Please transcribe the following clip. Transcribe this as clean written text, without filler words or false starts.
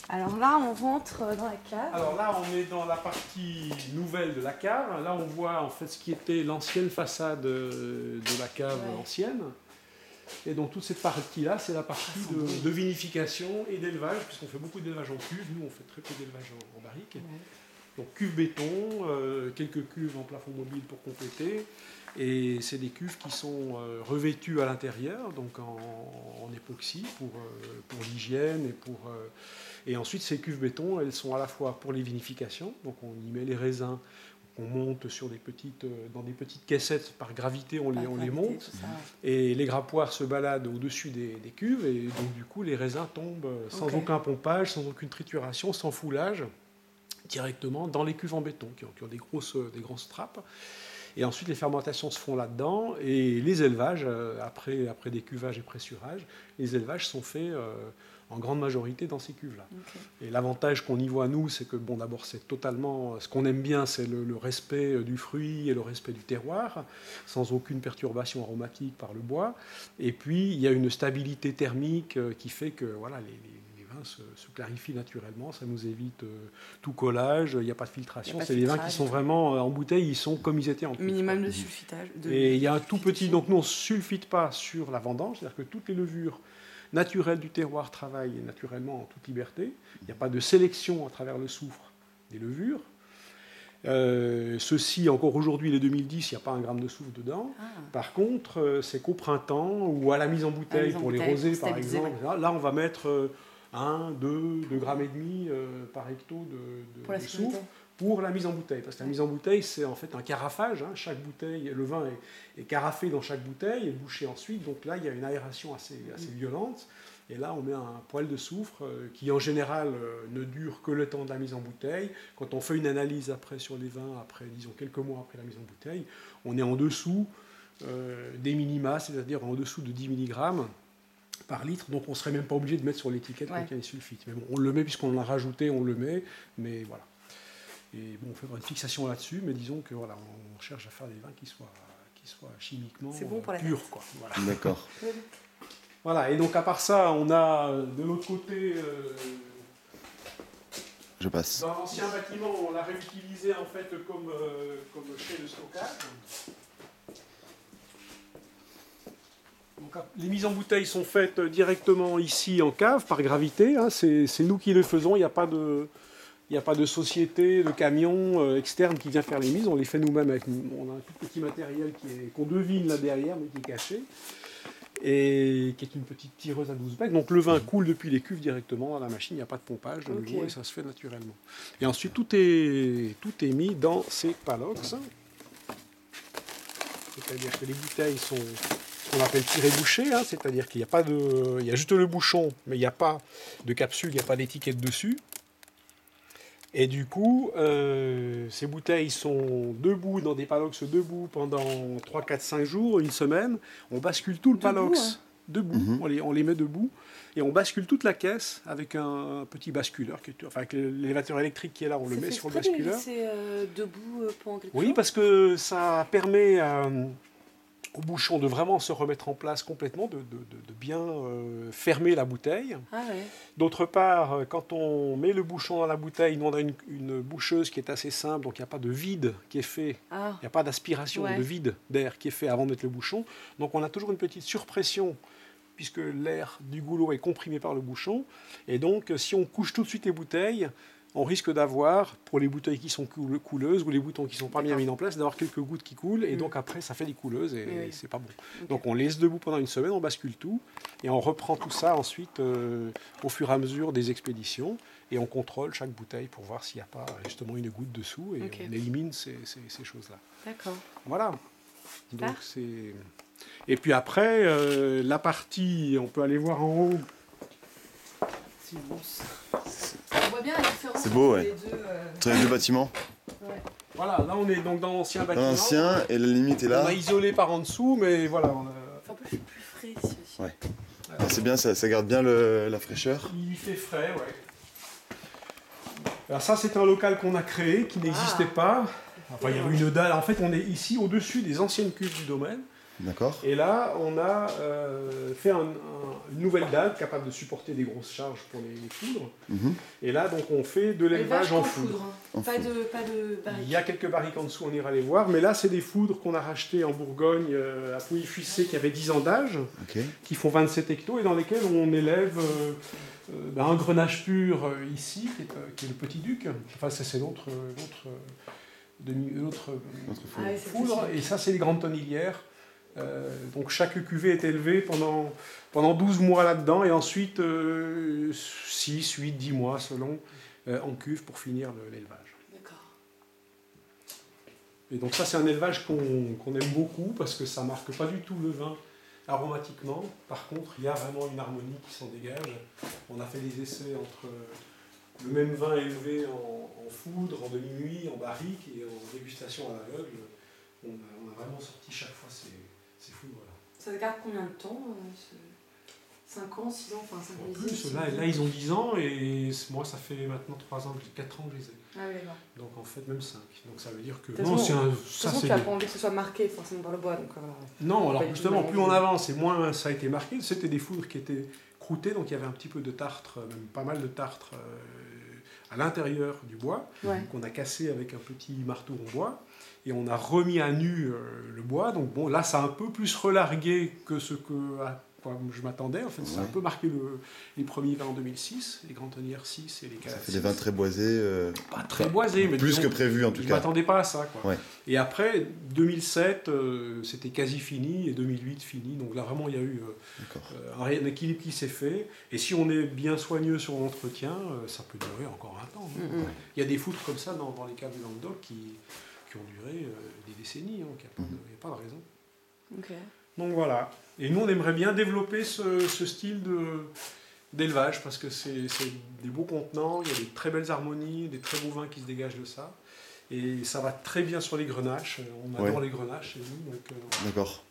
Alors là, on rentre dans la cave. Alors là, on est dans la partie nouvelle de la cave. Là, on voit en fait ce qui était l'ancienne façade de la cave ancienne. Et donc toute cette partie-là, c'est la partie de vinification et d'élevage, puisqu'on fait beaucoup d'élevage en cuve. Nous, on fait très peu d'élevage en barrique. Ouais. Donc cuve béton, quelques cuves en plafond mobile pour compléter. Et c'est des cuves qui sont revêtues à l'intérieur, donc en époxy pour l'hygiène et ensuite ces cuves béton, elles sont à la fois pour les vinifications, donc on y met les raisins, on monte dans des petites caissettes par gravité, on les monte, ça, ouais. Et les grappoirs se baladent au-dessus des cuves et donc du coup les raisins tombent sans aucun pompage, sans aucune trituration, sans foulage, directement dans les cuves en béton qui ont des grosses trappes. Et ensuite, les fermentations se font là-dedans. Et les élevages, après des cuvages et pressurages, les élevages sont faits en grande majorité dans ces cuves-là. Okay. Et l'avantage qu'on y voit, nous, c'est que, bon, d'abord, c'est totalement... Ce qu'on aime bien, c'est le respect du fruit et le respect du terroir, sans aucune perturbation aromatique par le bois. Et puis, il y a une stabilité thermique qui fait que, voilà, les vins se clarifient naturellement. Ça nous évite tout collage, il n'y a pas de filtration. C'est des vins qui sont vraiment en bouteille, ils sont comme ils étaient en cuve. Minimum de sulfitage. Et il y a un tout petit... Donc nous, on ne sulfite pas sur la vendange, c'est-à-dire que toutes les levures naturelles du terroir travaillent naturellement en toute liberté. Il n'y a pas de sélection à travers le soufre des levures. Ceci, encore aujourd'hui, les 2010, il n'y a pas un gramme de soufre dedans. Ah. Par contre, c'est qu'au printemps ou à la mise en bouteille pour les rosés, par exemple, là, on va mettre 1, 2 grammes et demi par hecto de soufre pour la mise en bouteille. Parce que la mise en bouteille, c'est en fait un carafage. Hein. Chaque bouteille, le vin est carafé dans chaque bouteille et bouché ensuite. Donc là, il y a une aération assez violente. Et là, on met un poil de soufre qui, en général, ne dure que le temps de la mise en bouteille. Quand on fait une analyse après sur les vins, disons quelques mois après la mise en bouteille, on est en dessous des minima, c'est-à-dire en dessous de 10 mg par litre. Donc on ne serait même pas obligé de mettre sur l'étiquette qu'il y a des sulfites. Mais bon, on le met puisqu'on en a rajouté, on le met. Mais voilà. Et bon, on fait une fixation là-dessus, mais disons que voilà, on cherche à faire des vins qui soient chimiquement purs, quoi. Voilà. D'accord. Voilà, et donc à part ça, on a de l'autre côté... Je passe. Dans l'ancien bâtiment, on l'a réutilisé en fait comme chai de stockage. Donc, les mises en bouteille sont faites directement ici en cave, par gravité. Hein, c'est nous qui le faisons, il n'y a pas de société, de camion externe qui vient faire les mises. On les fait nous-mêmes. On a un tout petit matériel qu'on devine là derrière, mais qui est caché. Et qui est une petite tireuse à 12 becs. Donc le vin coule depuis les cuves directement dans la machine, il n'y a pas de pompage de nouveau et ça se fait naturellement. Et ensuite tout est mis dans ces palox. C'est-à-dire que les bouteilles sont ce qu'on appelle tirées-bouchées, hein, c'est-à-dire qu'il n'y a pas il y a juste le bouchon, mais il n'y a pas de capsule, il n'y a pas d'étiquette dessus. Et du coup, ces bouteilles sont debout dans des palox debout pendant 3, 4, 5 jours, une semaine. On bascule tout le palox debout, on les met debout. Et on bascule toute la caisse avec un petit basculeur, avec l'élévateur électrique qui est là, on le met sur le basculeur. C'est debout pendant quelque Oui, parce que ça permet au bouchon de vraiment se remettre en place complètement, de bien fermer la bouteille. Ah ouais. D'autre part, quand on met le bouchon dans la bouteille, nous on a une boucheuse qui est assez simple, donc il n'y a pas de vide qui est fait, il n'y a pas d'aspiration de vide d'air qui est fait avant de mettre le bouchon. Donc on a toujours une petite surpression, puisque l'air du goulot est comprimé par le bouchon. Et donc si on couche tout de suite les bouteilles, on risque d'avoir, pour les bouteilles qui sont couleuses ou les boutons qui ne sont pas bien mis en place, d'avoir quelques gouttes qui coulent et donc après ça fait des couleuses et c'est pas bon. Okay. Donc on laisse debout pendant une semaine, on bascule tout et on reprend tout ça ensuite au fur et à mesure des expéditions et on contrôle chaque bouteille pour voir s'il n'y a pas justement une goutte dessous et on élimine ces choses-là. D'accord. Voilà. Donc c'est... Et puis après, la partie, on peut aller voir en haut. C'est bon. On voit bien la différence entre les deux bâtiments. Ouais. Voilà, là on est donc dans l'ancien bâtiment. L'ancien et la limite est là. On a isolé par en dessous, mais voilà. C'est un peu plus frais ici aussi. Ouais. C'est bien, ça garde bien la fraîcheur. Il fait frais, ouais. Alors ça, c'est un local qu'on a créé, qui n'existait pas. Enfin, il y avait une dalle. En fait, on est ici au-dessus des anciennes cuves du domaine. D'accord. Et là, on a fait une nouvelle dalle capable de supporter des grosses charges pour les foudres. Mhm. Et là, donc, on fait de l'élevage en foudre. En Pas foudre. de Il barrique. y a quelques barriques en dessous, on ira les voir. Mais là, c'est des foudres qu'on a rachetées en Bourgogne à Pouilly-Fuissé qui avaient 10 ans d'âge, Ok. qui font 27 hectos et dans lesquels on élève un grenage pur ici, qui est le Petit Duc. Enfin, ça, c'est l'autre Notre foudre. Ah oui, c'est foudre. possible. Et ça, c'est les grandes tonnelières. Donc chaque cuvée est élevée pendant 12 mois là-dedans et ensuite 6, 8, 10 mois selon en cuve pour finir l'élevage. D'accord. Et donc ça c'est un élevage qu'on aime beaucoup parce que ça marque pas du tout le vin aromatiquement. Par contre il y a vraiment une harmonie qui s'en dégage. On a fait des essais entre le même vin élevé en foudre, en demi-nuit, en barrique et en dégustation à l'aveugle. On a vraiment sorti chaque fois ces foudres-là. Ça te garde combien de temps 5 ans, 6 ans, enfin 5 ans. En plus, là, ils ont 10 ans et moi, ça fait maintenant 3 ans, 4 ans que je les ai. Ah oui, d'accord. Donc en fait, même 5. Donc ça veut dire que. De toute Non, façon, c'est un. De toute Ça, façon, c'est tu n'as pas envie que ce soit marqué forcément par le bois. Donc, voilà. Non, alors Pas du tout justement, mal plus on entendu. avance et moins ça a été marqué. C'était des foudres qui étaient croûtées, donc il y avait un petit peu de tartre, même pas mal de tartre à l'intérieur du bois, Ouais. qu'on a cassé avec un petit marteau en bois. Et on a remis à nu le bois. Donc bon, là, ça a un peu plus relargué que ce à quoi je m'attendais. En fait, ça a un Ouais. peu marqué les premiers vins en 2006, les Grands Tonnières 6 et les Ça Calates fait des vins très boisés. pas très boisés, mais Plus disons, que prévu en tout je cas. m'attendais pas à ça. Quoi. Ouais. Et après, 2007, c'était quasi fini, et 2008 fini. Donc là, vraiment, il y a eu D'accord. un équilibre qui s'est fait. Et si on est bien soigneux sur l'entretien, ça peut durer encore un temps. Hein. Il y a des foudres comme ça dans les caves du Languedoc qui ont duré des décennies. Donc il n'y a pas de raison. Ok. Donc voilà. Et nous, on aimerait bien développer ce style d'élevage parce que c'est des beaux contenants, il y a des très belles harmonies, des très beaux vins qui se dégagent de ça. Et ça va très bien sur les grenaches. On adore Ouais. les grenaches chez nous. Donc, D'accord.